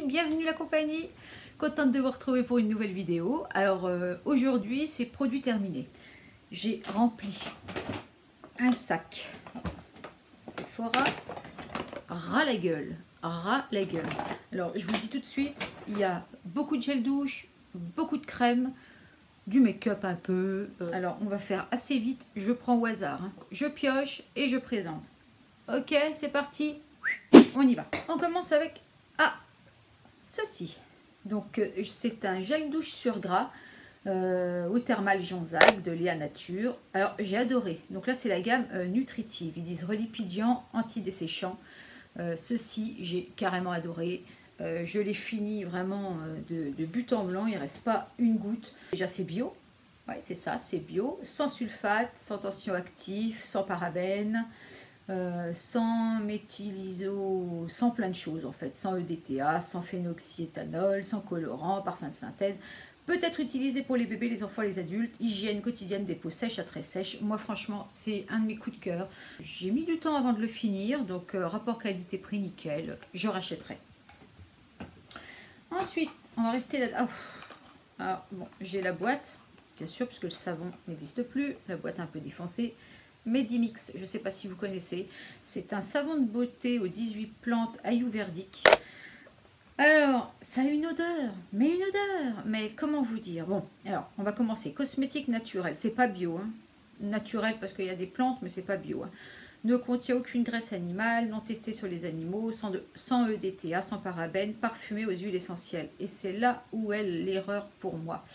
bienvenue la compagnie, contente de vous retrouver pour une nouvelle vidéo. Alors aujourd'hui c'est produit terminé. J'ai rempli un sac Sephora, ras la gueule, ras la gueule. Alors je vous le dis tout de suite, il y a beaucoup de gel douche, beaucoup de crème, du make-up un peu. Alors on va faire assez vite, je prends au hasard, hein. Je pioche et je présente. Ok, c'est parti, on y va. On commence avec ceci. Donc c'est un gel douche sur gras au thermal Jonzac de Léa Nature. Alors j'ai adoré. Donc là c'est la gamme nutritive. Ils disent relipidiant, anti-desséchant. Ceci j'ai carrément adoré. Je l'ai fini vraiment de but en blanc. Il ne reste pas une goutte. Déjà c'est bio. Ouais, c'est ça, c'est bio. Sans sulfate, sans tension active, sans parabènes. Sans méthyliso, sans plein de choses en fait, sans EDTA, sans phénoxyéthanol, sans colorant, parfum de synthèse, peut être utilisé pour les bébés, les enfants, les adultes, hygiène quotidienne des peaux sèches à très sèches. Moi franchement c'est un de mes coups de cœur, j'ai mis du temps avant de le finir, donc rapport qualité-prix nickel, je rachèterai. Ensuite on va rester là. Alors bon, j'ai la boîte, bien sûr, puisque le savon n'existe plus, la boîte un peu défoncée. Medimix, je ne sais pas si vous connaissez, c'est un savon de beauté aux 18 plantes ayurvédiques. Alors, ça a une odeur, mais comment vous dire? Bon, alors, on va commencer. Cosmétique naturel, c'est pas bio, hein. Naturel parce qu'il y a des plantes, mais c'est pas bio, hein. Ne contient aucune graisse animale, non testée sur les animaux, sans EDTA, sans parabènes, parfumé aux huiles essentielles. Et c'est là où est l'erreur pour moi.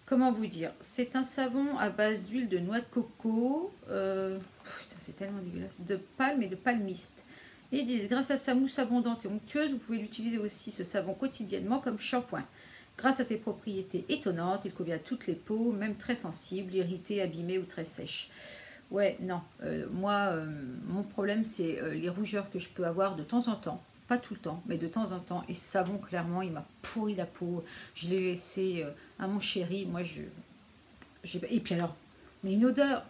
Comment vous dire? C'est un savon à base d'huile de noix de coco, c'est tellement dégueulasse, de palme et de palmiste. Et ils disent, grâce à sa mousse abondante et onctueuse, vous pouvez l'utiliser aussi, ce savon, quotidiennement comme shampoing. Grâce à ses propriétés étonnantes, il convient à toutes les peaux, même très sensibles, irritées, abîmées ou très sèches. Ouais, non, moi, mon problème, c'est les rougeurs que je peux avoir de temps en temps. Pas tout le temps, mais de temps en temps. Et ce savon, clairement, il m'a pourri la peau. Je l'ai laissé à mon chéri. Moi, et puis alors, mais une odeur,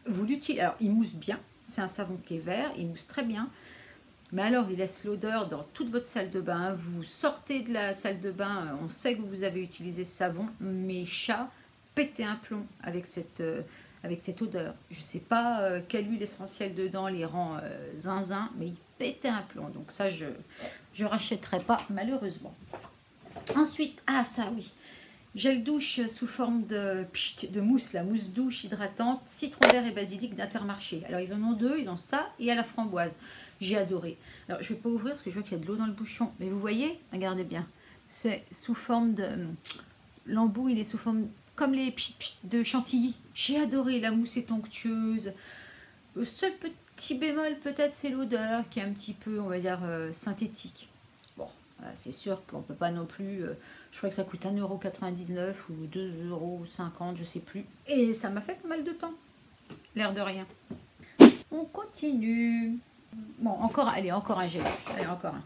vous l'utilisez. Alors, il mousse bien. C'est un savon qui est vert. Il mousse très bien. Mais alors, il laisse l'odeur dans toute votre salle de bain. Vous sortez de la salle de bain. On sait que vous avez utilisé ce savon. Mes chats pétaient un plomb avec cette odeur. Je ne sais pas quelle huile essentielle dedans les rend zinzin, mais ils pétaient un plomb. Donc ça, je ne rachèterai pas, malheureusement. Ensuite, ça oui, gel douche sous forme de mousse, la mousse douche hydratante, citron vert et basilic d'Intermarché. Alors, ils en ont deux, ils ont ça et à la framboise. J'ai adoré. Alors, je ne vais pas ouvrir parce que je vois qu'il y a de l'eau dans le bouchon. Mais vous voyez, regardez bien. C'est sous forme de... L'embout, il est sous forme... comme les de chantilly. J'ai adoré, la mousse est onctueuse. Le seul petit bémol peut-être c'est l'odeur qui est un petit peu, on va dire, synthétique. Bon, c'est sûr qu'on ne peut pas non plus, je crois que ça coûte 1,99 € ou 2,50 €, je sais plus. Et ça m'a fait pas mal de temps, l'air de rien. On continue. Bon, encore, allez, encore un gel. Allez, encore un.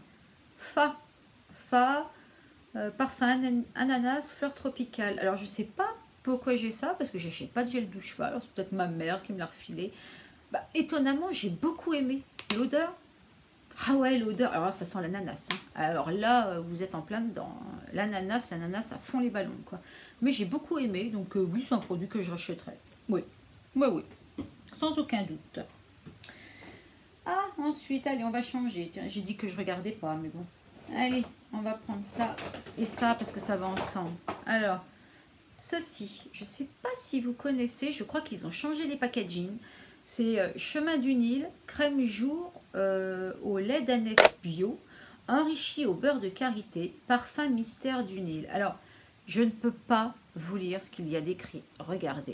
Parfum ananas, fleur tropicale. Alors je sais pas pourquoi j'ai ça, parce que j'achète pas de gel douche. Alors c'est peut-être ma mère qui me l'a refilé. Étonnamment, j'ai beaucoup aimé l'odeur. Ah ouais, l'odeur. Alors ça sent l'ananas, hein. Alors là, vous êtes en plein dedans. L'ananas, ça fond les ballons, quoi. Mais j'ai beaucoup aimé, donc oui, c'est un produit que je rachèterai. Oui, oui, sans aucun doute. Ensuite, allez, on va changer. Tiens, j'ai dit que je regardais pas, mais bon. Allez, on va prendre ça et ça parce que ça va ensemble. Alors, ceci, je ne sais pas si vous connaissez, je crois qu'ils ont changé les packaging. C'est Chemin du Nil, crème jour au lait d'ânesse bio, enrichi au beurre de karité, parfum mystère du Nil. Alors, je ne peux pas vous lire ce qu'il y a d'écrit. Regardez.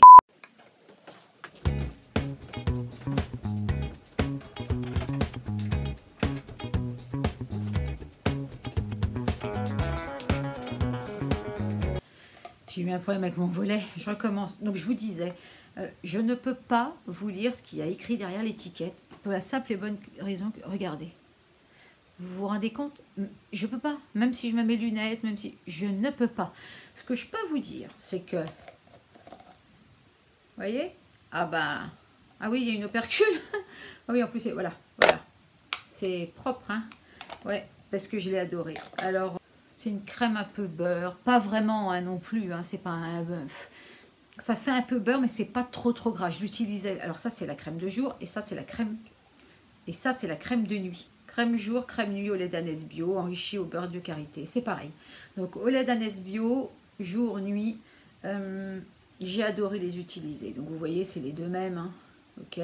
J'ai eu un problème avec mon volet, je recommence. Donc je vous disais, je ne peux pas vous lire ce qu'il y a écrit derrière l'étiquette, pour la simple et bonne raison que, regardez, vous vous rendez compte? Je ne peux pas, même si je mets mes lunettes, même si, je ne peux pas. Ce que je peux vous dire, c'est que, vous voyez? Ah oui, il y a une opercule. Ah oui, en plus, voilà, c'est propre, hein. Ouais, parce que je l'ai adoré. Alors, C'est une crème un peu beurre. Pas vraiment hein, non plus. Hein, c'est pas un... Ça fait un peu beurre, mais c'est pas trop gras. Je l'utilisais... Alors ça, c'est la crème de jour. Et ça, c'est la crème... Et ça, c'est la crème de nuit. Crème jour, crème nuit au lait d'ânesse bio, enrichie au beurre de karité. C'est pareil. Donc, au lait d'ânesse bio, jour, nuit, j'ai adoré les utiliser. Donc, vous voyez, c'est les deux mêmes. Hein, ok.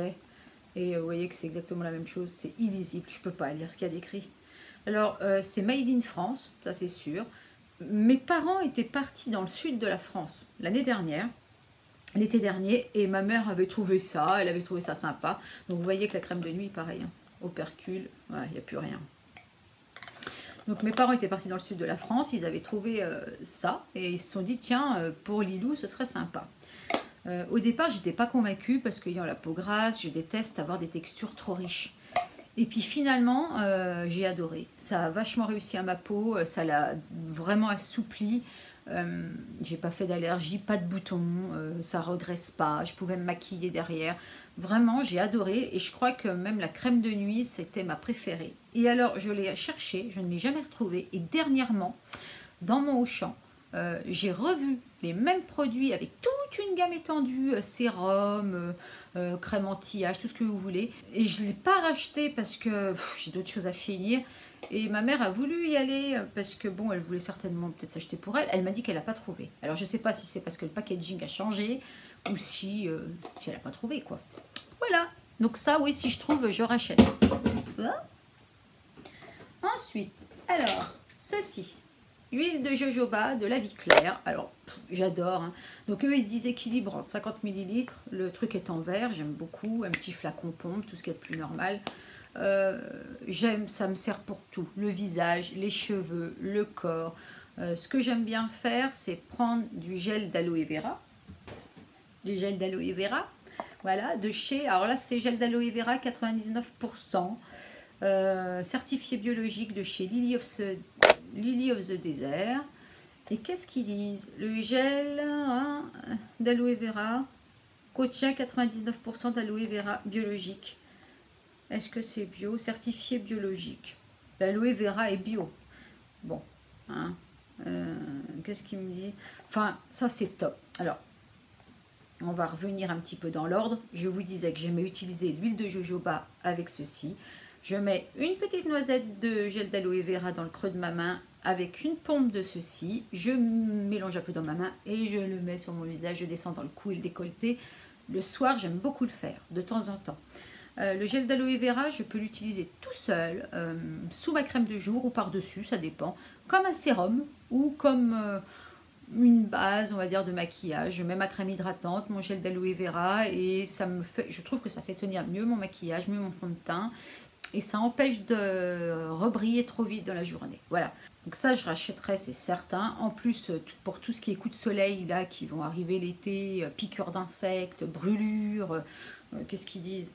Et vous voyez que c'est exactement la même chose. C'est illisible. Je ne peux pas lire ce qu'il y a d'écrit. Alors, c'est made in France, ça c'est sûr. Mes parents étaient partis dans le sud de la France l'année dernière. L'été dernier, et ma mère avait trouvé ça, elle avait trouvé ça sympa. Donc vous voyez que la crème de nuit, pareil, hein, opercule, il n'y a plus rien. Donc mes parents étaient partis dans le sud de la France, ils avaient trouvé ça, et ils se sont dit, tiens, pour Lilou, ce serait sympa. Au départ, j'étais pas convaincue, parce qu'ayant la peau grasse, je déteste avoir des textures trop riches. Et puis finalement, j'ai adoré. Ça a vachement réussi à ma peau, ça l'a vraiment assoupli. J'ai pas fait d'allergie, pas de boutons, ça regresse pas, je pouvais me maquiller derrière. Vraiment, j'ai adoré et je crois que même la crème de nuit, c'était ma préférée. Et alors, je l'ai cherchée, je ne l'ai jamais retrouvée. Et dernièrement, dans mon Auchan, j'ai revu les mêmes produits avec toute une gamme étendue, sérum, crème anti-âge, tout ce que vous voulez. Et je ne l'ai pas racheté parce que j'ai d'autres choses à finir. Et ma mère a voulu y aller parce que, bon, elle voulait certainement peut-être s'acheter pour elle. Elle m'a dit qu'elle n'a pas trouvé. Alors, je ne sais pas si c'est parce que le packaging a changé ou si elle n'a pas trouvé, quoi. Voilà. Donc ça, oui, si je trouve, je rachète. Voilà. Ensuite, alors, ceci. Huile de jojoba de la vie claire. Alors, j'adore. Hein. Donc, eux, ils disent équilibrante, 50 ml. Le truc est en verre, j'aime beaucoup. Un petit flacon pompe, tout ce qui est de plus normal. J'aime, ça me sert pour tout, le visage, les cheveux, le corps. Ce que j'aime bien faire, c'est prendre du gel d'aloe vera, voilà, de chez, alors là c'est gel d'aloe vera 99%, certifié biologique de chez Lily of the Desert. Et qu'est-ce qu'ils disent? Le gel hein, d'aloe vera contient 99% d'aloe vera biologique. Est-ce que c'est bio? Certifié biologique. L'aloe vera est bio. Bon. Hein, qu'est-ce qu'il me dit? Enfin, ça c'est top. Alors, on va revenir un petit peu dans l'ordre. Je vous disais que j'aimais utiliser l'huile de jojoba avec ceci. Je mets une petite noisette de gel d'aloe vera dans le creux de ma main avec une pompe de ceci. Je mélange un peu dans ma main et je le mets sur mon visage. Je descends dans le cou et le décolleté. Le soir, j'aime beaucoup le faire, de temps en temps. Le gel d'aloe vera, je peux l'utiliser tout seul, sous ma crème de jour ou par-dessus, ça dépend, comme un sérum ou comme une base, on va dire, de maquillage. Je mets ma crème hydratante, mon gel d'aloe vera et ça me fait, je trouve que ça fait tenir mieux mon maquillage, mieux mon fond de teint et ça empêche de rebriller trop vite dans la journée. Voilà, donc ça je rachèterai, c'est certain. En plus, pour tout ce qui est coups de soleil là qui vont arriver l'été, piqûres d'insectes, brûlures, qu'est-ce qu'ils disent?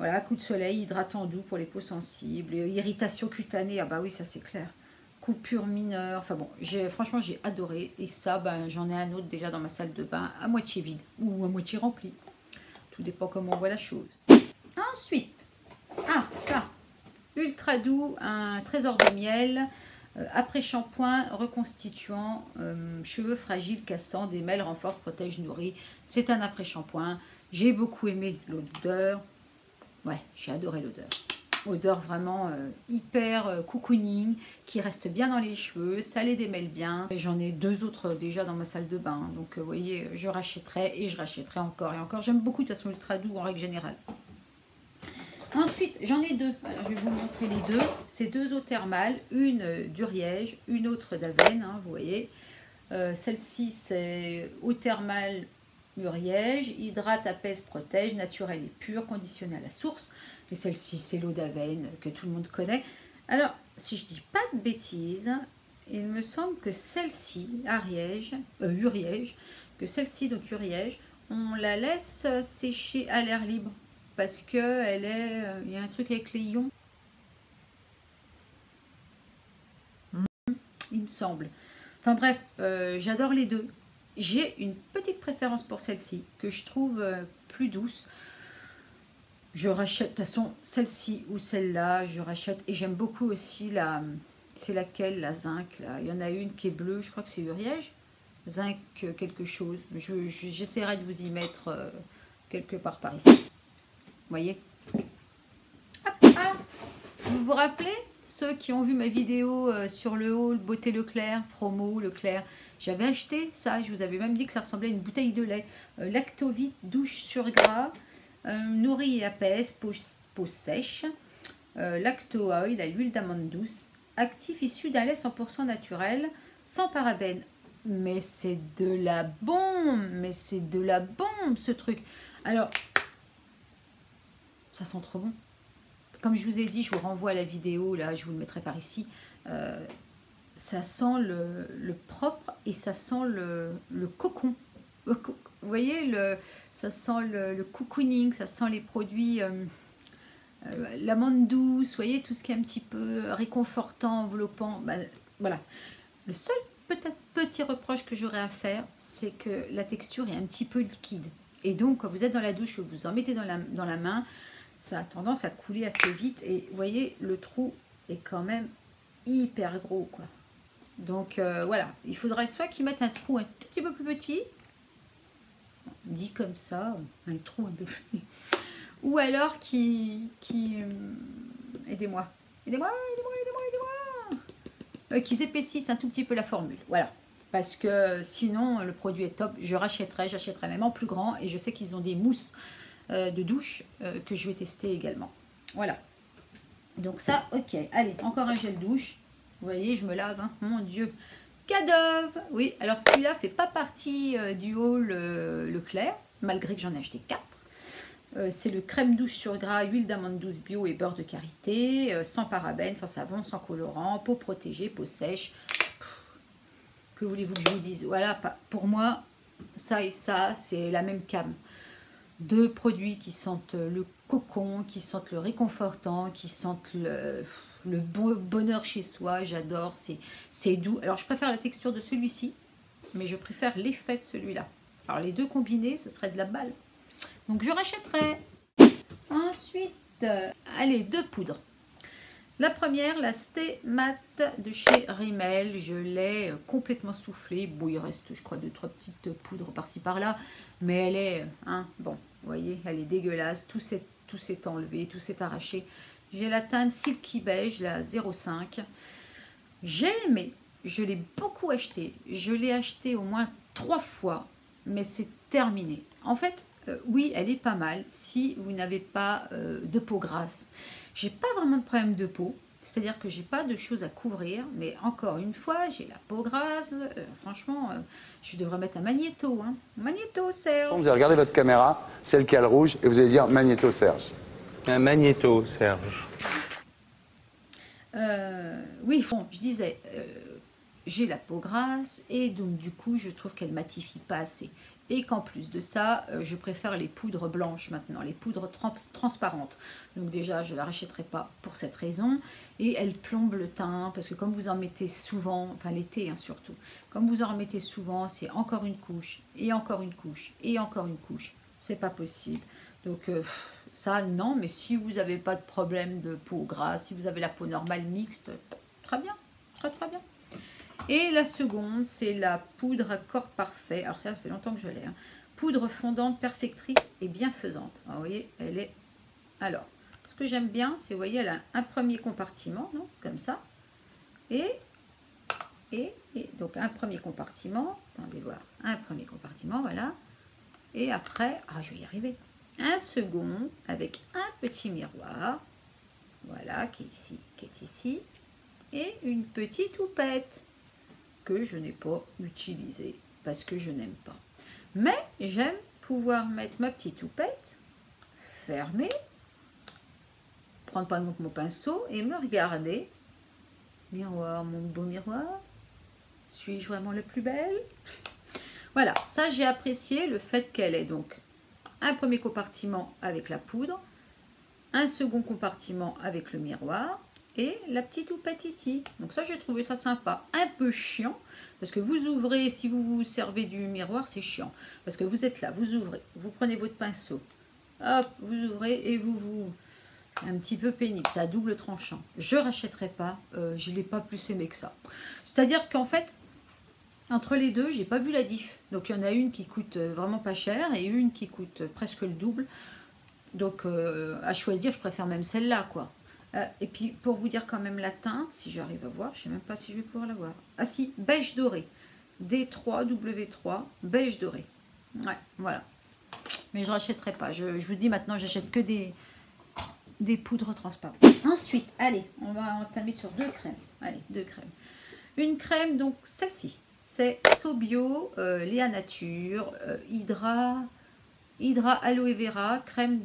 Voilà, coup de soleil, hydratant doux pour les peaux sensibles, irritation cutanée, ah bah oui, ça c'est clair. Coupure mineure, enfin bon, franchement j'ai adoré. Et ça, ben, j'en ai un autre déjà dans ma salle de bain, à moitié vide ou à moitié rempli. Tout dépend comment on voit la chose. Ensuite, ça, ultra doux, un trésor de miel, après shampoing, reconstituant, cheveux fragiles, cassants, démêle, renforce, protège, nourrit. C'est un après shampoing. J'ai beaucoup aimé l'odeur. Ouais, j'ai adoré l'odeur. Odeur vraiment hyper cocooning, qui reste bien dans les cheveux, ça les démêle bien. J'en ai deux autres déjà dans ma salle de bain, donc vous voyez, je rachèterai et je rachèterai encore et encore. J'aime beaucoup de toute façon ultra doux en règle générale. Ensuite, j'en ai deux. Alors, je vais vous montrer les deux. C'est deux eaux thermales, une d'Uriège, une autre d'Avène, hein, vous voyez. Celle-ci, c'est eau thermale Uriège, hydrate, apaise, protège, naturelle et pure, conditionnée à la source. Et celle-ci, c'est l'eau d'Avène que tout le monde connaît. Alors, si je dis pas de bêtises, il me semble que celle-ci, Uriège, que celle-ci, donc Uriège, on la laisse sécher à l'air libre parce que il y a un truc avec les ions. Il me semble. Enfin bref, j'adore les deux. J'ai une petite préférence pour celle-ci, que je trouve plus douce. Je rachète, de toute façon, celle-ci ou celle-là, je rachète. Et j'aime beaucoup aussi C'est laquelle, la zinc là? Il y en a une qui est bleue, je crois que c'est Uriège. Zinc quelque chose. J'essaierai de vous y mettre quelque part par ici. Vous voyez? Ah, vous vous rappelez, ceux qui ont vu ma vidéo sur le haul Beauté Leclerc, promo Leclerc, j'avais acheté ça, je vous avais même dit que ça ressemblait à une bouteille de lait. Lactovite, douche sur gras, nourrit et apaise, peau sèche, lacto oil à l'huile d'amande douce, actif issu d'un lait 100% naturel, sans parabènes. Mais c'est de la bombe, mais c'est de la bombe ce truc. Alors, ça sent trop bon. Comme je vous ai dit, je vous renvoie à la vidéo, là, je vous le mettrai par ici. Ça sent le propre et ça sent le cocon. Vous voyez, ça sent le cocooning, ça sent les produits, l'amande douce, vous voyez, tout ce qui est un petit peu réconfortant, enveloppant. Ben, voilà. Le seul peut-être petit reproche que j'aurais à faire, c'est que la texture est un petit peu liquide. Et donc, quand vous êtes dans la douche, que vous en mettez dans la main, ça a tendance à couler assez vite. Et vous voyez, le trou est quand même hyper gros, quoi. Donc, voilà. Il faudrait soit qu'ils mettent un trou un tout petit peu plus petit, dit comme ça, un trou un peu plus petit, ou alors aidez-moi, qu'ils épaississent un tout petit peu la formule. Voilà. Parce que sinon, le produit est top. J'achèterai même en plus grand. Et je sais qu'ils ont des mousses de douche que je vais tester également. Voilà. Donc ça, ok. Allez, encore un gel douche. Vous voyez, je me lave. Hein. Mon Dieu. Cadove. Oui, alors celui-là fait pas partie du haul Leclerc, malgré que j'en ai acheté 4. C'est le crème douche sur gras, huile d'amande douce bio et beurre de karité, sans parabènes, sans savon, sans colorant, peau protégée, peau sèche. Que voulez-vous que je vous dise? Voilà, pour moi, ça et ça, c'est la même gamme. Deux produits qui sentent le cocon, qui sentent le réconfortant, qui sentent le bonheur chez soi. J'adore, c'est doux. Alors, je préfère la texture de celui-ci, mais je préfère l'effet de celui-là. Alors, les deux combinés, ce serait de la balle. Donc, je rachèterai. Ensuite, allez, 2 poudres. La première, la Stay Matte de chez Rimmel. Je l'ai complètement soufflée. Bon, il reste, je crois, 2-3 petites poudres par-ci par-là. Mais elle est, bon, vous voyez, elle est dégueulasse. Tout s'est enlevé, tout s'est arraché. J'ai la teinte Silky Beige, la 05. J'ai aimé. Je l'ai beaucoup acheté. Je l'ai acheté au moins 3 fois. Mais c'est terminé. En fait, oui, elle est pas mal si vous n'avez pas de peau grasse. J'ai pas vraiment de problème de peau, c'est-à-dire que j'ai pas de choses à couvrir, mais encore une fois, j'ai la peau grasse. Franchement, je devrais mettre un magnéto. Hein. Magnéto, Serge. Vous allez regarder votre caméra, celle qui a le rouge, et vous allez dire magnéto, Serge. Un magnéto, Serge. Oui, bon, je disais, j'ai la peau grasse et donc du coup, je trouve qu'elle matifie pas assez. Et qu'en plus de ça, je préfère les poudres blanches maintenant, les poudres transparentes. Donc déjà, je ne la rachèterai pas pour cette raison. Et elle plombe le teint, parce que comme vous en mettez souvent, enfin l'été hein, surtout, comme vous en remettez souvent, c'est encore une couche, et encore une couche, et encore une couche. C'est pas possible. Donc ça, non, mais si vous n'avez pas de problème de peau grasse, si vous avez la peau normale mixte, très bien, très très bien. Et la seconde, c'est la poudre à corps parfait. Alors ça fait longtemps que je l'ai. Hein. Poudre fondante, perfectrice et bienfaisante. Alors, vous voyez, elle est... Alors, ce que j'aime bien, c'est, vous voyez, elle a un premier compartiment, non, comme ça. Et donc un premier compartiment. Attendez voir. Un premier compartiment, voilà. Et après, je vais y arriver. Un second avec un petit miroir. Voilà, qui est ici. Et une petite houppette. Que je n'ai pas utilisé parce que je n'aime pas. Mais j'aime pouvoir mettre ma petite houppette, fermer, prendre par exemple mon pinceau et me regarder. Miroir, mon beau miroir, suis-je vraiment la plus belle? Voilà, ça j'ai apprécié le fait qu'elle ait donc un premier compartiment avec la poudre, un second compartiment avec le miroir, et la petite houppette ici. Donc ça, j'ai trouvé ça sympa. Un peu chiant, parce que vous ouvrez, si vous vous servez du miroir, c'est chiant. Parce que vous êtes là, vous ouvrez, vous prenez votre pinceau, hop, vous ouvrez et vous un petit peu pénible, c'est à double tranchant. Je rachèterai pas, je l'ai pas plus aimé que ça. C'est-à-dire qu'en fait, entre les deux, j'ai pas vu la diff. Donc il y en a une qui coûte vraiment pas cher et une qui coûte presque le double. Donc à choisir, je préfère même celle-là, quoi. Et puis pour vous dire quand même la teinte, si j'arrive à voir, je sais même pas si je vais pouvoir la voir. Ah si, beige doré. D3, W3, beige doré. Ouais, voilà. Mais je rachèterai pas. Je vous dis maintenant, j'achète que des poudres transparentes. Ensuite, allez, on va entamer sur 2 crèmes. Allez, 2 crèmes. Une crème, donc celle-ci. C'est Sobio, Léa Nature, Hydra Aloe Vera, crème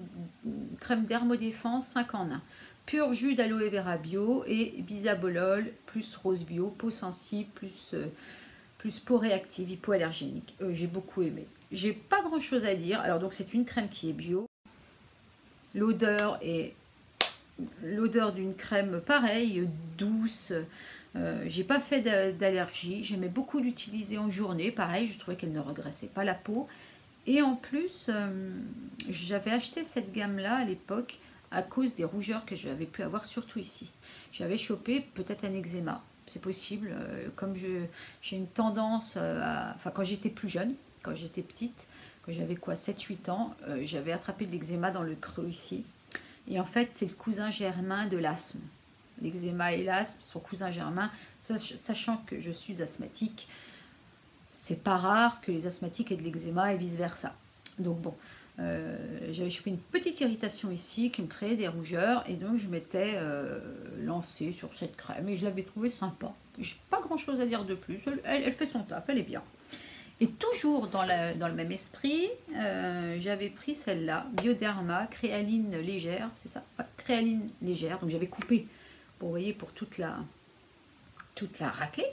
Dermodéfense 5 en 1. Pur jus d'aloe vera bio et bisabolol plus rose bio, peau sensible plus peau réactive, hypoallergénique. J'ai beaucoup aimé. J'ai pas grand chose à dire. Alors donc c'est une crème qui est bio. L'odeur est l'odeur d'une crème pareille, douce. J'ai pas fait d'allergie. J'aimais beaucoup l'utiliser en journée. Pareil, je trouvais qu'elle ne regraissait pas la peau. Et en plus, j'avais acheté cette gamme-là à l'époque à cause des rougeurs que j'avais pu avoir, surtout ici. J'avais chopé peut-être un eczéma, c'est possible. Comme j'ai une tendance enfin, quand j'étais plus jeune, quand j'étais petite, quand j'avais quoi, 7-8 ans, j'avais attrapé de l'eczéma dans le creux ici. Et en fait, c'est le cousin germain de l'asthme. L'eczéma et l'asthme sont cousins germains, sachant que je suis asthmatique. C'est pas rare que les asthmatiques aient de l'eczéma et vice versa. Donc bon, j'avais chopé une petite irritation ici qui me créait des rougeurs et donc je m'étais lancée sur cette crème et je l'avais trouvée sympa. J'ai pas grand chose à dire de plus, elle fait son taf, elle est bien. Et toujours dans le même esprit, j'avais pris celle-là, Bioderma, créaline légère, c'est ça, enfin, créaline légère, donc j'avais coupé, vous voyez, pour toute la raclée.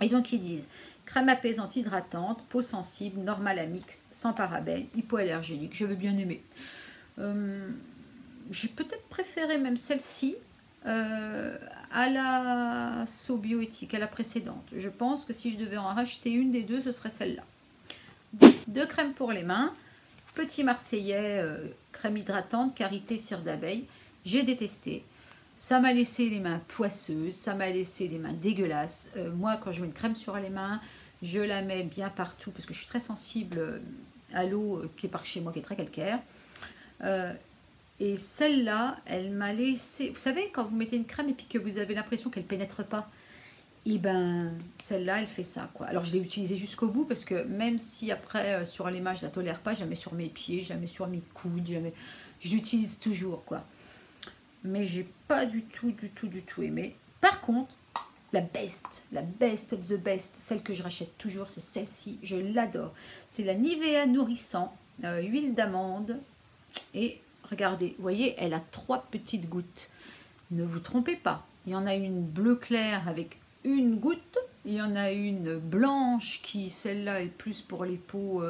Et donc ils disent crème apaisante hydratante, peau sensible, normale à mixte, sans parabènes, hypoallergénique. Je veux bien aimer. J'ai peut-être préféré même celle-ci à la Sobioéthique, à la précédente. Je pense que si je devais en racheter une des deux, ce serait celle-là. 2 crèmes pour les mains. Petit Marseillais, crème hydratante, karité, cire d'abeille. J'ai détesté. Ça m'a laissé les mains poisseuses, ça m'a laissé les mains dégueulasses. Moi, quand je mets une crème sur les mains, je la mets bien partout parce que je suis très sensible à l'eau qui est par chez moi, qui est très calcaire. Et celle-là, elle m'a laissé... Vous savez, quand vous mettez une crème et puis que vous avez l'impression qu'elle ne pénètre pas, et ben celle-là, elle fait ça, quoi. Alors, je l'ai utilisée jusqu'au bout parce que même si après, sur les mains, je ne la tolère pas, je la mets sur mes pieds, je la mets sur mes coudes, je l'utilise toujours, quoi. Mais j'ai pas du tout aimé. Par contre, la best of the best, celle que je rachète toujours, c'est celle-ci, je l'adore. C'est la Nivea Nourrissant, huile d'amande. Et regardez, vous voyez, elle a 3 petites gouttes. Ne vous trompez pas, il y en a une bleu clair avec une goutte. Il y en a une blanche qui, celle-là, est plus pour les peaux.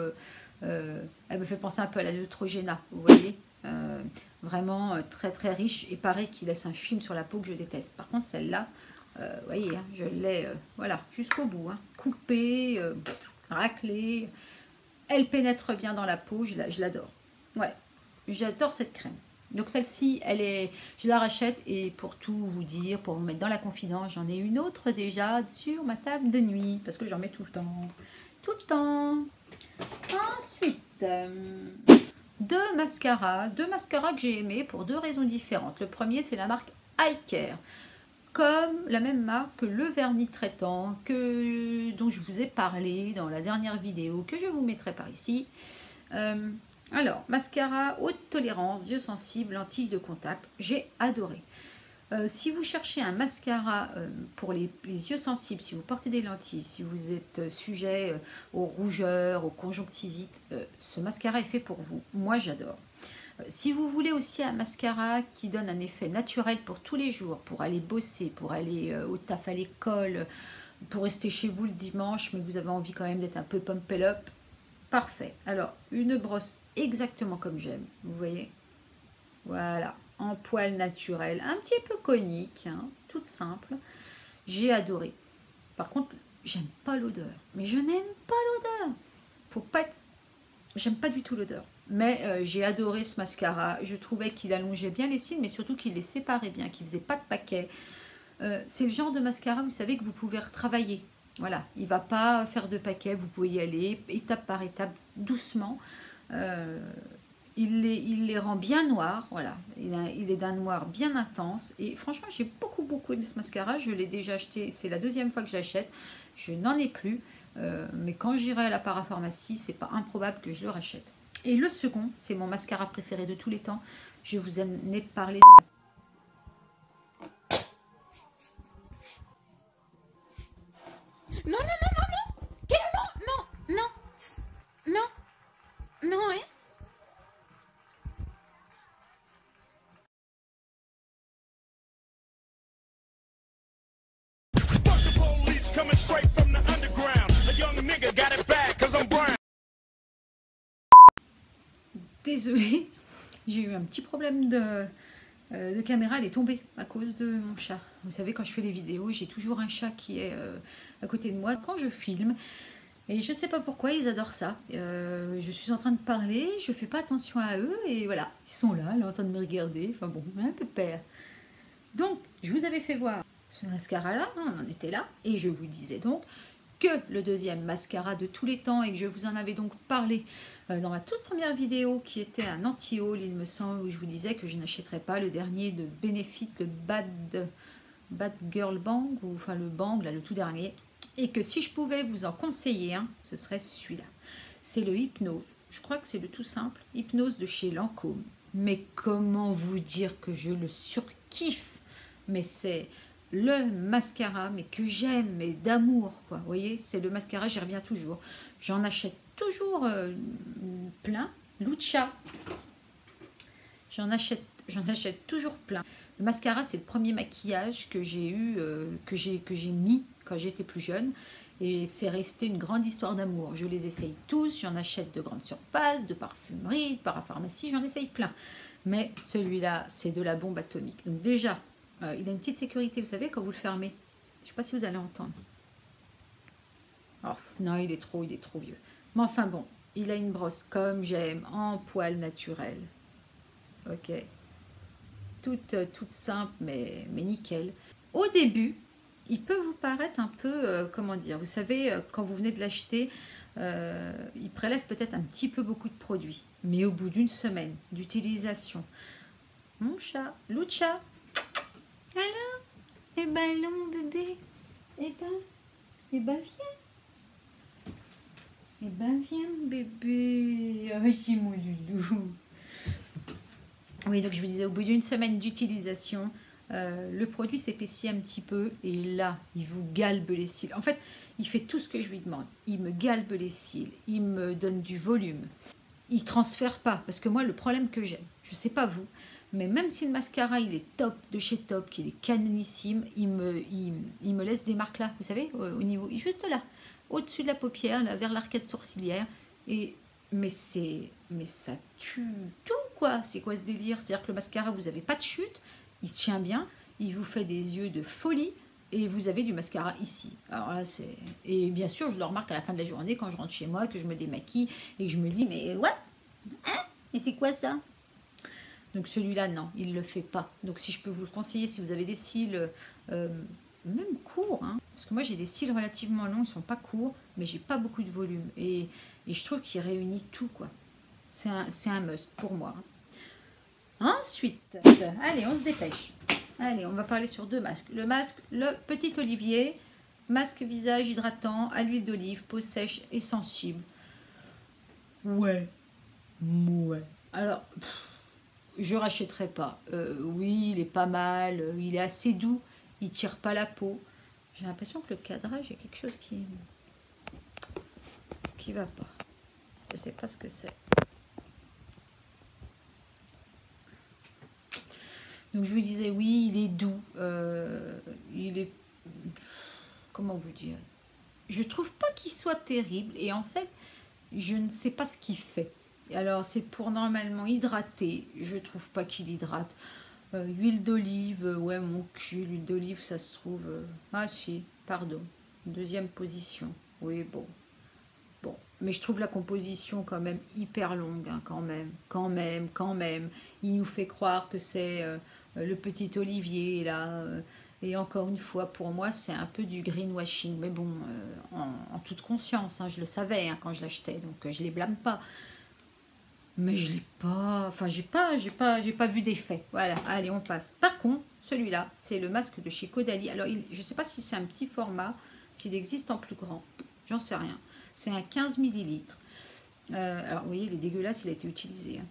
Elle me fait penser un peu à la Neutrogena, vous voyez. Vraiment très très riche et pareil qui laisse un film sur la peau que je déteste. Par contre celle-là, vous voyez, hein, je l'ai voilà, jusqu'au bout, hein, coupée, raclée, elle pénètre bien dans la peau, je l'adore. Ouais, j'adore cette crème. Donc celle-ci, je la rachète et pour tout vous dire, pour vous mettre dans la confidence, j'en ai une autre déjà sur ma table de nuit parce que j'en mets tout le temps. Ensuite, 2 mascaras que j'ai aimés pour 2 raisons différentes. Le premier, c'est la marque iCare, comme la même marque que le vernis traitant dont je vous ai parlé dans la dernière vidéo, que je vous mettrai par ici. Alors, mascara haute tolérance, yeux sensibles, lentilles de contact, j'ai adoré. Si vous cherchez un mascara pour les yeux sensibles, si vous portez des lentilles, si vous êtes sujet aux rougeurs, aux conjonctivites, ce mascara est fait pour vous. Moi, j'adore. Si vous voulez aussi un mascara qui donne un effet naturel pour tous les jours, pour aller bosser, pour aller au taf, à l'école, pour rester chez vous le dimanche, mais vous avez envie quand même d'être un peu pumped up, parfait. Alors, une brosse exactement comme j'aime, vous voyez. Voilà. En poil naturel, un petit peu conique, hein, toute simple. J'ai adoré. Par contre, j'aime pas l'odeur. Mais je n'aime pas l'odeur. Faut pas. J'aime pas du tout l'odeur. Mais j'ai adoré ce mascara. Je trouvais qu'il allongeait bien les cils, mais surtout qu'il les séparait bien, qu'il faisait pas de paquet. C'est le genre de mascara, vous savez, que vous pouvez retravailler. Voilà, il ne va pas faire de paquet, vous pouvez y aller étape par étape, doucement. Il les rend bien noirs, voilà. Il est d'un noir bien intense. Et franchement, j'ai beaucoup aimé ce mascara. Je l'ai déjà acheté, c'est la deuxième fois que j'achète. Je n'en ai plus. Mais quand j'irai à la parapharmacie, c'est pas improbable que je le rachète. Et le second, c'est mon mascara préféré de tous les temps. Je vous en ai parlé dans Non, non, non, non, non. Quel non, non, non, non, hein. Fuck the police coming straight from the underground. A young nigga got it bad 'cause I'm brown. Désolée, j'ai eu un petit problème de caméra, elle est tombée à cause de mon chat. Vous savez, quand je fais les vidéos, j'ai toujours un chat qui est à côté de moi quand je filme. Et je sais pas pourquoi, ils adorent ça. Je suis en train de parler, je fais pas attention à eux, et voilà, ils sont là, ils sont en train de me regarder. Enfin bon, un peu peur. Donc, je vous avais fait voir ce mascara-là, hein, on en était là, et je vous disais donc que le deuxième mascara de tous les temps, et que je vous en avais donc parlé dans ma toute première vidéo qui était un anti-haul, il me semble, où je vous disais que je n'achèterais pas le dernier de Benefit, le Bad Girl Bang, ou enfin le Bang, là, le tout dernier, et que si je pouvais vous en conseiller un, ce serait celui-là. C'est le Hypnose. Je crois que c'est le tout simple, Hypnose de chez Lancôme. Mais comment vous dire que je le surkiffe? Mais c'est le mascara, mais que j'aime, mais d'amour, quoi. Vous voyez, c'est le mascara, j'y reviens toujours. J'en achète toujours plein. Lucha. J'en achète toujours plein. Le mascara, c'est le premier maquillage que j'ai eu, que j'ai mis quand j'étais plus jeune. Et c'est resté une grande histoire d'amour. Je les essaye tous, j'en achète de grandes surfaces, de parfumerie, de parapharmacie, j'en essaye plein. Mais celui-là, c'est de la bombe atomique. Donc déjà, il a une petite sécurité, vous savez, quand vous le fermez. Je ne sais pas si vous allez entendre. Oh, non, il est trop vieux. Mais enfin bon, il a une brosse comme j'aime, en poil naturel. Ok. Toute simple, mais nickel. Au début, il peut vous paraître un peu, comment dire, vous savez, quand vous venez de l'acheter, il prélève peut-être un petit peu beaucoup de produits. Mais au bout d'une semaine d'utilisation, mon chat, Lucha, alors, eh ben non bébé, eh ben viens. Eh ben viens bébé, oh, j'ai mon loulou. Oui, donc je vous disais, au bout d'une semaine d'utilisation, le produit s'épaissit un petit peu et là, il vous galbe les cils. En fait, il fait tout ce que je lui demande. Il me galbe les cils, il me donne du volume. Il ne transfère pas, parce que moi, le problème que j'ai, je ne sais pas vous, mais même si le mascara, il est top, de chez Top, qu'il est canonissime, il me laisse des marques là, vous savez, au niveau, juste là, au-dessus de la paupière, là, vers l'arcade sourcilière. Mais ça tue tout, quoi. C'est quoi ce délire? C'est-à-dire que le mascara, vous n'avez pas de chute, il tient bien, il vous fait des yeux de folie, et vous avez du mascara ici. Alors là, c'est... Et bien sûr, je le remarque à la fin de la journée, quand je rentre chez moi, que je me démaquille, et que je me dis, mais what? Hein? Et c'est quoi ça? Donc celui-là, non, il ne le fait pas. Donc si je peux vous le conseiller, si vous avez des cils, même courts, hein, parce que moi j'ai des cils relativement longs, ils ne sont pas courts, mais j'ai pas beaucoup de volume. Et je trouve qu'il réunit tout, quoi. C'est un must pour moi. Ensuite, allez, on se dépêche. Allez, on va parler sur deux masques. Le masque, le Petit Olivier, masque visage hydratant à l'huile d'olive, peau sèche et sensible. Ouais. Alors, je rachèterai pas. Oui, il est pas mal, il est assez doux, il tire pas la peau. J'ai l'impression que le cadrage, il y a quelque chose qui va pas. Je sais pas ce que c'est. Donc je vous disais, oui, il est doux, il est, comment vous dire, je trouve pas qu'il soit terrible, et en fait, je ne sais pas ce qu'il fait. Alors c'est pour normalement hydrater, je trouve pas qu'il hydrate. Huile d'olive, ouais, mon cul, l'huile d'olive, ça se trouve, ah si, pardon, deuxième position, oui, bon, Mais je trouve la composition quand même hyper longue, hein, quand même. Il nous fait croire que c'est le petit Olivier, là. Et encore une fois, pour moi, c'est un peu du greenwashing. Mais bon, en toute conscience, hein, je le savais hein, quand je l'achetais, donc je les blâme pas. Mais je l'ai pas... Enfin, j'ai pas vu d'effet. Voilà, allez, on passe. Par contre, celui-là, c'est le masque de chez Caudalie. Alors, je ne sais pas si c'est un petit format, s'il existe en plus grand. J'en sais rien. C'est un 15 ml. Alors, vous voyez, il est dégueulasse, il a été utilisé. Hein.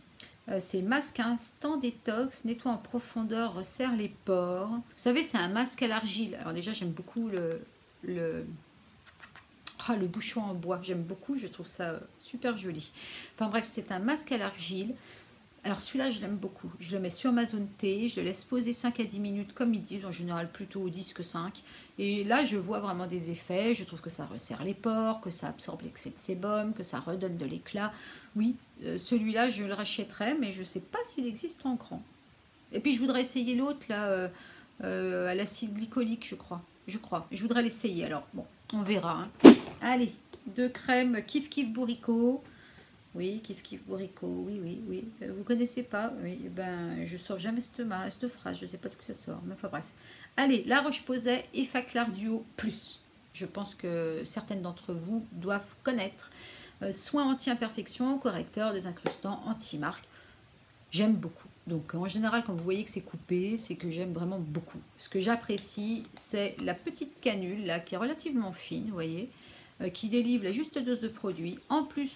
C'est masque instant détox, nettoie en profondeur, resserre les pores. Vous savez, c'est un masque à l'argile. Alors déjà, j'aime beaucoup le bouchon en bois. J'aime beaucoup, je trouve ça super joli. Enfin bref, c'est un masque à l'argile. Alors celui-là, je l'aime beaucoup. Je le mets sur ma zone T, je le laisse poser 5 à 10 minutes, comme ils disent, en général plutôt 10 que 5. Et là, je vois vraiment des effets. Je trouve que ça resserre les pores, que ça absorbe l'excès de sébum, que ça redonne de l'éclat. Oui, celui-là, je le rachèterai, mais je ne sais pas s'il existe en grand. Et puis, je voudrais essayer l'autre, là, à l'acide glycolique, je crois. Je voudrais l'essayer, alors bon, on verra. Hein. Allez, 2 crèmes Kif Kif Bourricot. Oui, Kif Kif Bourricot, oui. Vous connaissez pas? Oui, ben, je sors jamais cette phrase, je sais pas d'où ça sort, mais enfin bref. Allez, La Roche-Posay Effaclar Duo Plus. Je pense que certaines d'entre vous doivent connaître. Soins anti-imperfection, correcteur, désincrustant, anti-marque. J'aime beaucoup. Donc en général, quand vous voyez que c'est coupé, c'est que j'aime vraiment beaucoup. Ce que j'apprécie, c'est la petite canule là, qui est relativement fine, vous voyez, qui délivre la juste dose de produit. En plus,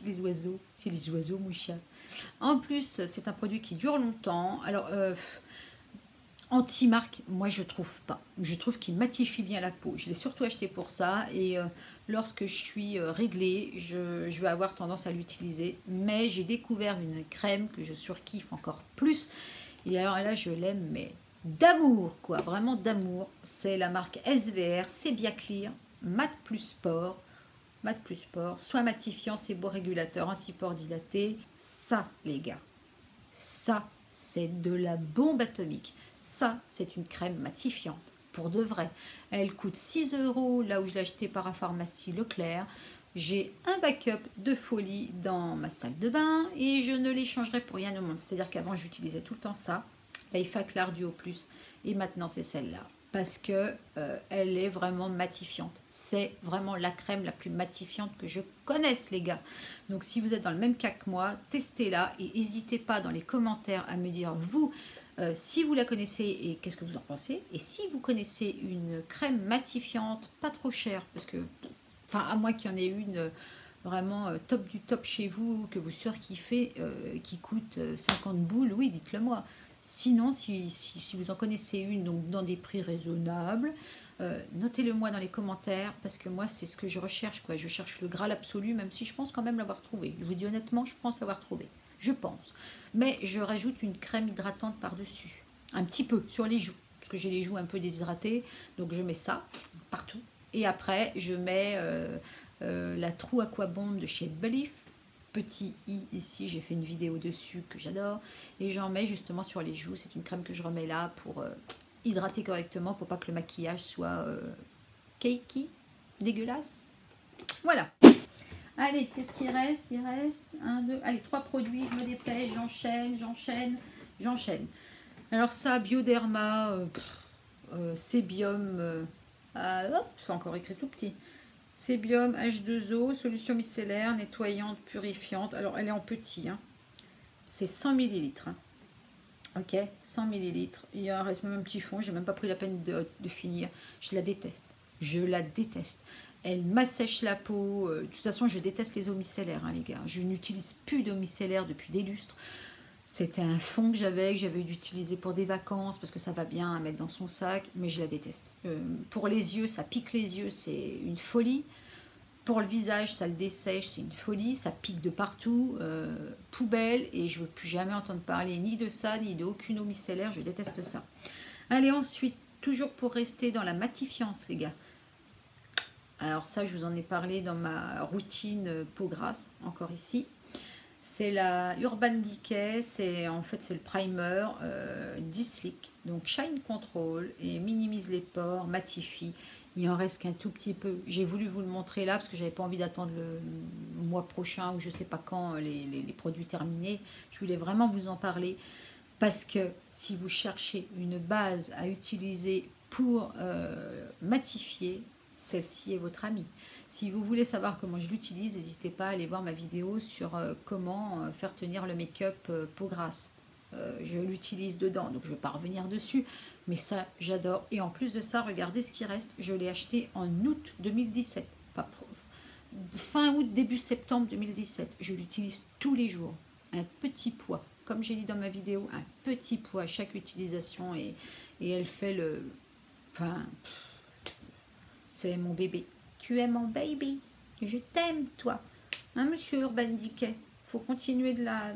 les oiseaux, c'est les oiseaux, mon chat. En plus, c'est un produit qui dure longtemps. Alors, anti-marque, moi je trouve pas. Je trouve qu'il matifie bien la peau. Je l'ai surtout acheté pour ça. Et lorsque je suis réglée, je vais avoir tendance à l'utiliser. Mais j'ai découvert une crème que je surkiffe encore plus. Et alors là, je l'aime, mais d'amour, quoi. Vraiment d'amour. C'est la marque SVR, c'est bien clear, mat plus sport. Mat plus sport, soin matifiant, séborégulateur, antipore dilaté. Ça, les gars, ça, c'est de la bombe atomique. Ça, c'est une crème matifiante, pour de vrai. Elle coûte 6 € là où je l'ai acheté par la pharmacie Leclerc. J'ai un backup de folie dans ma salle de bain et je ne l'échangerai pour rien au monde. C'est-à-dire qu'avant, j'utilisais tout le temps ça, la Effaclar Duo Plus, et maintenant, c'est celle-là. Parce que elle est vraiment matifiante. C'est vraiment la crème la plus matifiante que je connaisse, les gars. Donc, si vous êtes dans le même cas que moi, testez-la et n'hésitez pas dans les commentaires à me dire, vous, si vous la connaissez et qu'est-ce que vous en pensez. Et si vous connaissez une crème matifiante, pas trop chère, parce que, enfin, à moins qu'il y en ait une vraiment top du top chez vous, que vous surkiffez, qui coûte 50 boules, oui, dites-le moi. Sinon, si vous en connaissez une donc dans des prix raisonnables, notez-le moi dans les commentaires, parce que moi, c'est ce que je recherche, quoi. Je cherche le Graal absolu, même si je pense quand même l'avoir trouvé. Je vous dis honnêtement, je pense l'avoir trouvé. Je pense. Mais je rajoute une crème hydratante par-dessus. Un petit peu, sur les joues, parce que j'ai les joues un peu déshydratées. Donc, je mets ça partout. Et après, je mets la True Aquabomb de chez Belif. Petit i ici, j'ai fait une vidéo dessus que j'adore et j'en mets justement sur les joues. C'est une crème que je remets là pour hydrater correctement, pour pas que le maquillage soit cakey, dégueulasse. Voilà. Allez, qu'est-ce qu'il reste? Il reste 1, 2, allez, 3 produits, je me dépêche, j'enchaîne. Alors ça, Bioderma, Sébium, c'est encore écrit tout petit. Sébium H2O, solution micellaire, nettoyante, purifiante. Alors, elle est en petit. Hein. C'est 100 ml. Hein. Ok, 100 ml. Il reste même un petit fond. J'ai même pas pris la peine de finir. Je la déteste. Je la déteste. Elle m'assèche la peau. De toute façon, je déteste les eaux micellaires, hein, les gars. Je n'utilise plus d'eau micellaire depuis des lustres. C'était un fond que j'avais d'utiliser pour des vacances parce que ça va bien à mettre dans son sac, mais je la déteste. Pour les yeux, ça pique les yeux, c'est une folie. Pour le visage, ça le dessèche, c'est une folie. Ça pique de partout, poubelle, et je ne veux plus jamais entendre parler ni de ça, ni d'aucune eau micellaire. Je déteste ça. Allez, ensuite, toujours pour rester dans la matifiance, les gars. Alors ça, je vous en ai parlé dans ma routine peau grasse, encore ici. C'est la Urban Decay, c'est le primer 10 Slick, donc Shine Control et minimise les pores, matifie. Il en reste qu'un tout petit peu. J'ai voulu vous le montrer là parce que j'avais pas envie d'attendre le mois prochain ou je sais pas quand les produits terminés. Je voulais vraiment vous en parler parce que si vous cherchez une base à utiliser pour matifier, celle-ci est votre amie. Si vous voulez savoir comment je l'utilise, n'hésitez pas à aller voir ma vidéo sur comment faire tenir le make-up peau grasse. Je l'utilise dedans, donc je ne vais pas revenir dessus. Mais ça, j'adore. Et en plus de ça, regardez ce qui reste. Je l'ai acheté en août 2017. Fin août, début septembre 2017. Je l'utilise tous les jours. Un petit poids. Comme j'ai dit dans ma vidéo, un petit poids à chaque utilisation. Et elle fait le... Enfin, c'est mon bébé. Tu es mon baby. Je t'aime, toi. Hein, monsieur Urban Decay? Faut continuer de la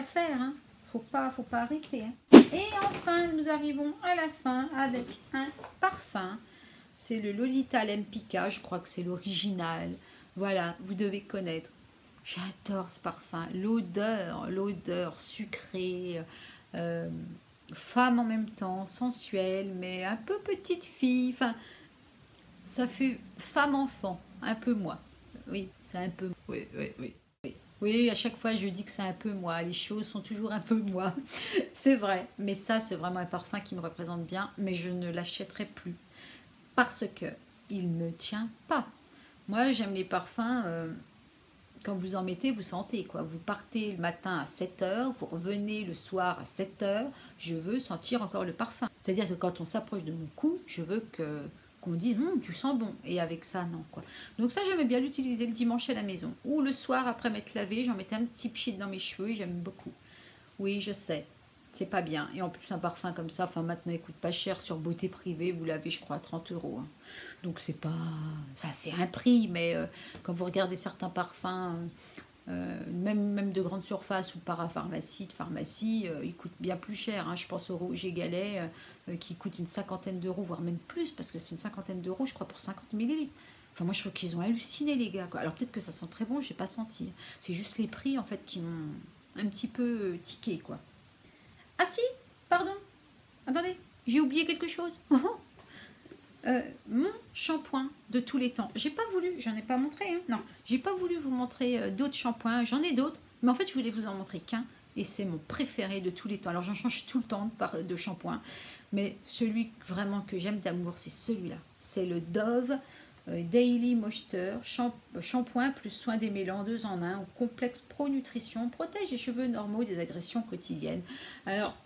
faire, hein. Faut pas arrêter. Hein. Et enfin, nous arrivons à la fin avec un parfum. C'est le Lolita Lempicka. Je crois que c'est l'original. Voilà, vous devez connaître. J'adore ce parfum. L'odeur sucrée, femme en même temps, sensuelle, mais un peu petite fille. Enfin, ça fait femme-enfant, un peu moi. Oui, c'est un peu... Oui. Oui, à chaque fois je dis que c'est un peu moi, les choses sont toujours un peu moi, c'est vrai, mais ça c'est vraiment un parfum qui me représente bien, mais je ne l'achèterai plus, parce que il ne tient pas. Moi j'aime les parfums, quand vous en mettez, vous sentez quoi, vous partez le matin à 7 h, vous revenez le soir à 7 h, je veux sentir encore le parfum. C'est-à-dire que quand on s'approche de mon cou, je veux qu'on me dise tu sens bon, et avec ça non quoi. Donc ça j'aimais bien l'utiliser le dimanche à la maison ou le soir après m'être lavé, j'en mettais un petit pchit dans mes cheveux et j'aime beaucoup. Oui je sais, c'est pas bien, et en plus un parfum comme ça, enfin maintenant il coûte pas cher sur Beauté Privée, vous l'avez je crois à 30 €, hein. Donc c'est pas, ça c'est un prix, mais quand vous regardez certains parfums même de grande surface ou parapharmacie, ils coûtent bien plus cher, hein. Je pense au Rouge et Gallet qui coûte une 50aine d'euros, voire même plus, parce que c'est une 50aine d'euros, je crois, pour 50 ml. Enfin, moi, je trouve qu'ils ont halluciné, les gars, quoi. Alors, peut-être que ça sent très bon, je n'ai pas senti. C'est juste les prix, en fait, qui m'ont un petit peu tiqué, quoi. Ah si, pardon. Attendez, j'ai oublié quelque chose. Mon shampoing de tous les temps. J'ai pas voulu, j'en ai pas montré, hein. Non, j'ai pas voulu vous montrer d'autres shampoings. J'en ai d'autres, mais en fait, je voulais vous en montrer qu'un. Et c'est mon préféré de tous les temps. Alors j'en change tout le temps de shampoing. Mais celui vraiment que j'aime d'amour, c'est celui-là. C'est le Dove Daily Moisture shampoing plus soin des mélans 2 en 1 au complexe Pro Nutrition. Protège les cheveux normaux des agressions quotidiennes. Alors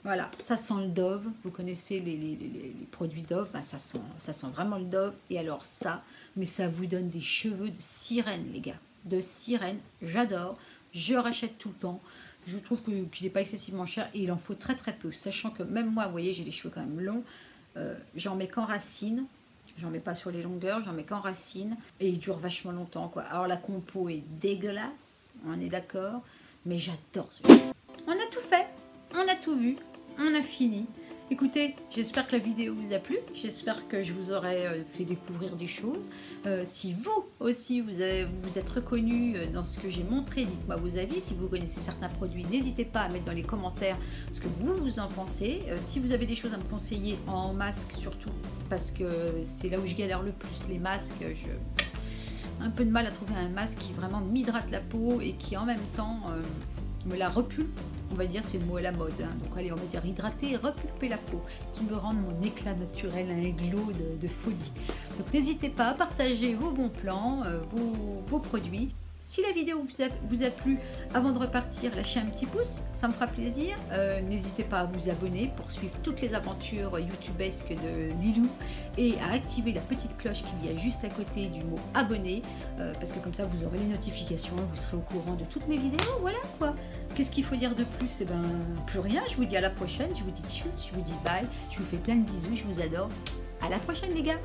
voilà, ça sent le Dove. Vous connaissez les produits Dove. Ben, ça sent vraiment le Dove. Et alors ça, mais ça vous donne des cheveux de sirène, les gars. De sirène, j'adore. Je rachète tout le temps. Je trouve qu'il n'est pas excessivement cher et il en faut très très peu. Sachant que même moi, vous voyez, j'ai les cheveux quand même longs. J'en mets qu'en racine. J'en mets pas sur les longueurs, j'en mets qu'en racine. Et il dure vachement longtemps, quoi. Alors la compo est dégueulasse, on est d'accord. Mais j'adore ce jeu. On a tout fait, on a tout vu, on a fini. Écoutez, j'espère que la vidéo vous a plu. J'espère que je vous aurai fait découvrir des choses. Si vous aussi, vous êtes reconnu dans ce que j'ai montré, dites-moi vos avis. Si vous connaissez certains produits, n'hésitez pas à mettre dans les commentaires ce que vous en pensez. Si vous avez des choses à me conseiller en masque surtout, parce que c'est là où je galère le plus, les masques. J'ai un peu de mal à trouver un masque qui vraiment m'hydrate la peau et qui en même temps me la repulpe. On va dire, c'est le mot à la mode, hein. Donc allez, on va dire hydrater et repulper la peau, qui me rende mon éclat naturel, un glow de folie. Donc n'hésitez pas à partager vos bons plans, vos produits. Si la vidéo vous a plu, avant de repartir, lâchez un petit pouce, ça me fera plaisir. N'hésitez pas à vous abonner pour suivre toutes les aventures youtubesques de Lilou et à activer la petite cloche qu'il y a juste à côté du mot abonner, parce que comme ça vous aurez les notifications, vous serez au courant de toutes mes vidéos, voilà quoi. Qu'est-ce qu'il faut dire de plus? Eh ben, plus rien. Je vous dis à la prochaine, je vous dis tchuss, je vous dis bye, je vous fais plein de bisous, je vous adore. À la prochaine les gars.